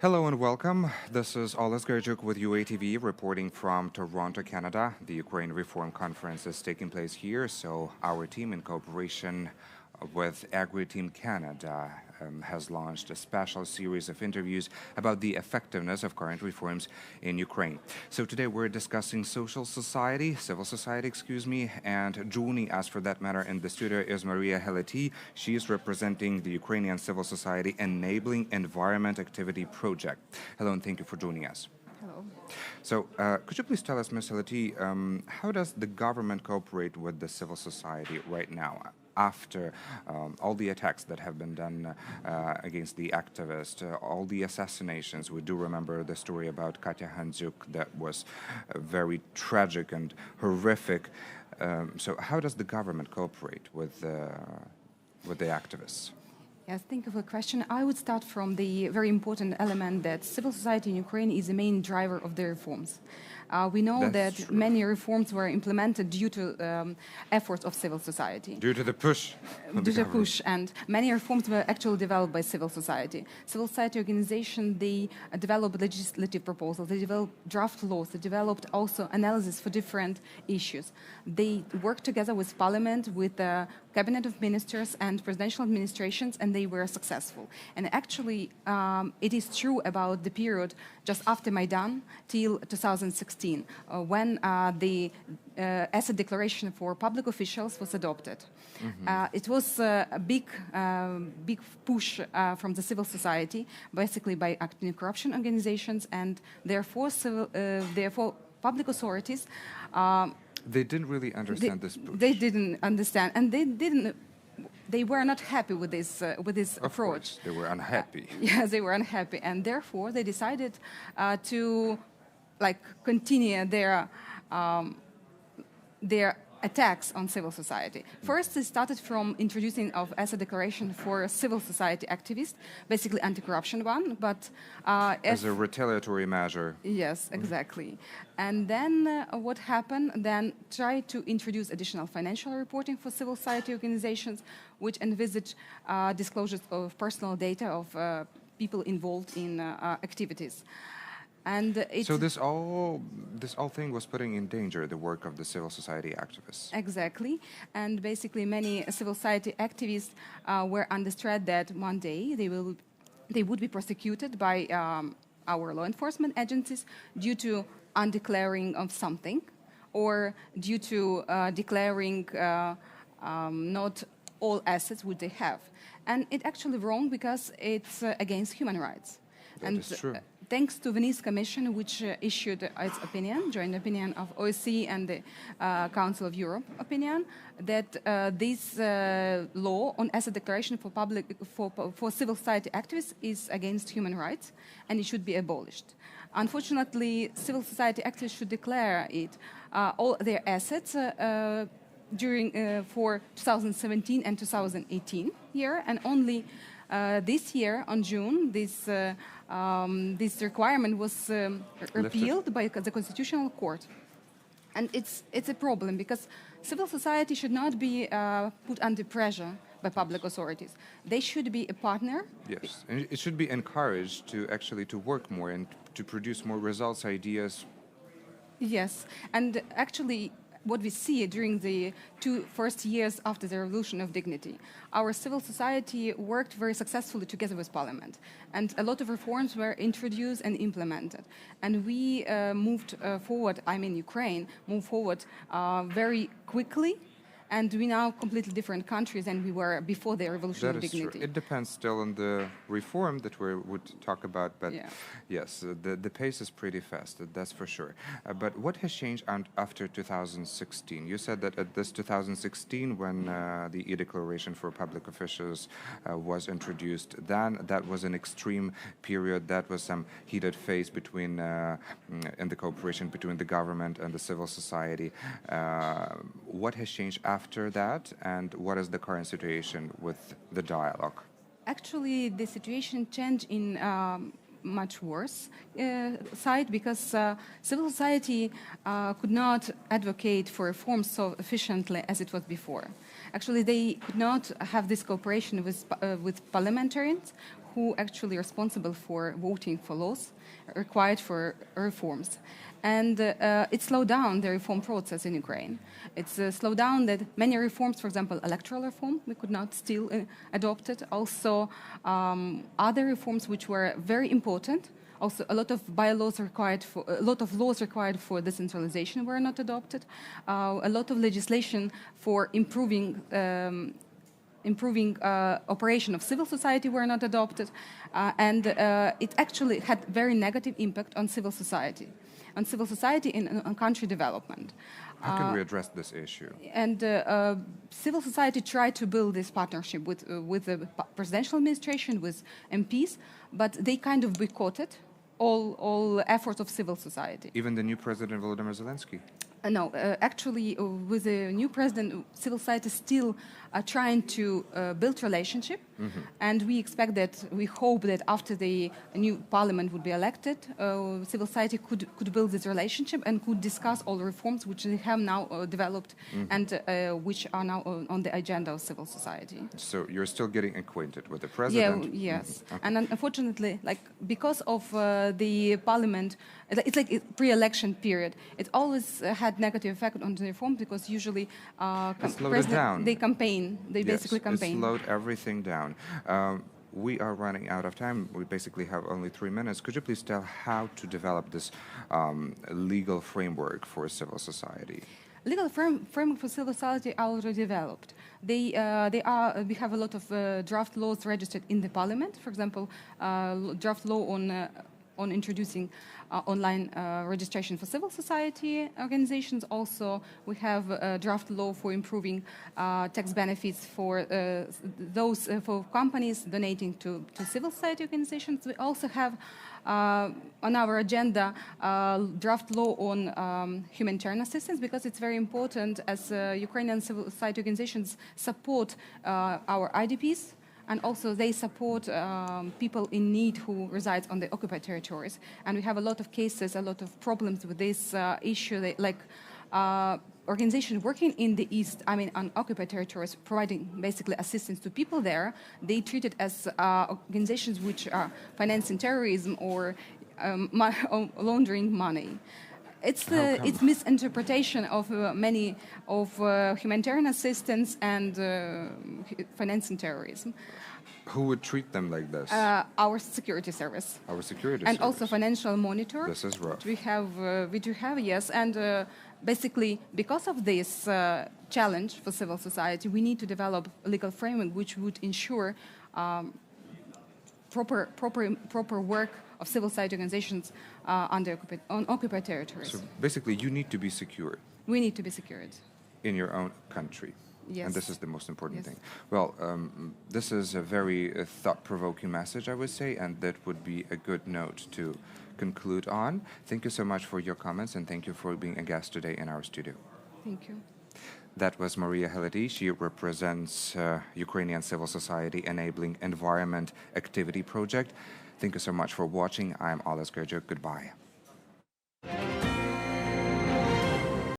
Hello and welcome. This is Oles Gerjuk with UATV reporting from Toronto, Canada. The Ukraine Reform Conference is taking place here, so our team in cooperation with Agri-Team Canada has launched a special series of interviews about the effectiveness of current reforms in Ukraine. So today we're discussing civil society, and joining us for that matter in the studio is Maria Helati. She is representing the Ukrainian Civil Society Enabling Environment Activity Project. Hello and thank you for joining us. Hello. So, could you please tell us, Ms. Helati, how does the government cooperate with the civil society right now after all the attacks that have been done against the activists, all the assassinations? We do remember the story about Katya Handzuk that was very tragic and horrific. So, how does the government cooperate with the activists? Yes, thank you for the question. I would start from the very important element that civil society in Ukraine is the main driver of the reforms. We know That's that true. many reforms were implemented due to efforts of civil society. Due to the push. Due to push, and many reforms were actually developed by civil society. Civil society organizations, they developed legislative proposals, they developed draft laws, they developed also analysis for different issues. They worked together with parliament, with the cabinet of ministers and presidential administrations, and they were successful. And actually, it is true about the period just after Maidan till 2016, when the asset declaration for public officials was adopted. It was a big push from the civil society, basically by anti-corruption organizations, and therefore public authorities. They didn't really understand this push. They didn't understand, and they were not happy with this approach. Course, they were unhappy. Yes, they were unhappy, and therefore they decided to continue their attacks on civil society. First, they started from introducing of asset declaration for civil society activists, basically anti-corruption one, but as a retaliatory measure. Yes, exactly. And then what happened? Then tried to introduce additional financial reporting for civil society organizations, which envisage disclosures of personal data of people involved in activities. And so this all thing was putting in danger the work of the civil society activists. Exactly, and basically many civil society activists were under threat that one day they would be prosecuted by our law enforcement agencies due to undeclaring of something, or due to declaring not all assets would they have, and it's actually wrong because it's against human rights. That is true. Thanks to Venice Commission, which issued its opinion, joint opinion of OSCE and the Council of Europe opinion, that this law on asset declaration for civil society activists is against human rights, and it should be abolished. Unfortunately, civil society activists should declare all their assets for 2017 and 2018 year, and only this year, on June, this requirement was repealed by the Constitutional Court. And it's a problem because civil society should not be put under pressure by public authorities. They should be a partner. Yes, and it should be encouraged to actually to work more and to produce more results, ideas. Yes, and actually what we see during the first 2 years after the Revolution of Dignity, our civil society worked very successfully together with Parliament, and a lot of reforms were introduced and implemented. And we moved forward, Ukraine moved forward very quickly, and we now completely different countries than we were before the Revolution of Dignity. True. It depends still on the reform that we would talk about, but yes, the pace is pretty fast, that's for sure. But what has changed after 2016? You said that at this 2016, when the e-declaration for public officials was introduced, then that was an extreme period, that was some heated phase between in the cooperation between the government and the civil society. What has changed after that, and what is the current situation with the dialogue? Actually, the situation changed in much worse side, because civil society could not advocate for reforms so efficiently as it was before. Actually, they could not have this cooperation with parliamentarians who actually are responsible for voting for laws required for reforms. And it slowed down the reform process in Ukraine. It's slowed down that many reforms, for example, electoral reform, we could not still adopt it. Also, other reforms which were very important. Also, a lot of bylaws required for a lot of laws required for decentralization were not adopted. A lot of legislation for improving operation of civil society were not adopted, and it actually had very negative impact on civil society in on country development. How can we address this issue? And civil society tried to build this partnership with the presidential administration, with MPs, but they kind of boycotted all efforts of civil society. Even the new president, Volodymyr Zelensky? No, actually, with the new president, civil society is still trying to build relationship, and we hope that after the new parliament would be elected, civil society could build this relationship and could discuss all the reforms which they have now developed and which are now on the agenda of civil society. So you're still getting acquainted with the president? Yeah, yes. Okay. And unfortunately, because of the parliament, it's like a pre-election period. It always had negative effect on the reform, because usually they campaign. They basically campaign. It slowed everything down. We are running out of time. We basically have only 3 minutes. Could you please tell how to develop this legal framework for civil society? Legal framework for civil society are already developed. We have a lot of draft laws registered in the parliament. For example, draft law on introducing online registration for civil society organizations. Also, we have a draft law for improving tax benefits for those for companies donating to civil society organizations. We also have on our agenda draft law on humanitarian assistance, because it's very important, as Ukrainian civil society organizations support our IDPs. And also they support people in need who reside on the occupied territories. And we have a lot of cases, a lot of problems with this issue, like organizations working in the east, on occupied territories, providing basically assistance to people there. They treat it as organizations which are financing terrorism or laundering money. It's misinterpretation of many of humanitarian assistance and financing terrorism. Who would treat them like this? Our security service. Our security and service. Also financial monitor. This is rough. We do have, yes. And basically, because of this challenge for civil society, we need to develop a legal framework which would ensure proper work of civil society organizations on occupied territories. So basically, you need to be secured. We need to be secured. In your own country. Yes. And this is the most important thing. Well, this is a very thought-provoking message, I would say, and that would be a good note to conclude on. Thank you so much for your comments, and thank you for being a guest today in our studio. Thank you. That was Maria Helati. She represents Ukrainian Civil Society Enabling Environment Activity Project. Thank you so much for watching. I'm Oles Gerjuk. Goodbye.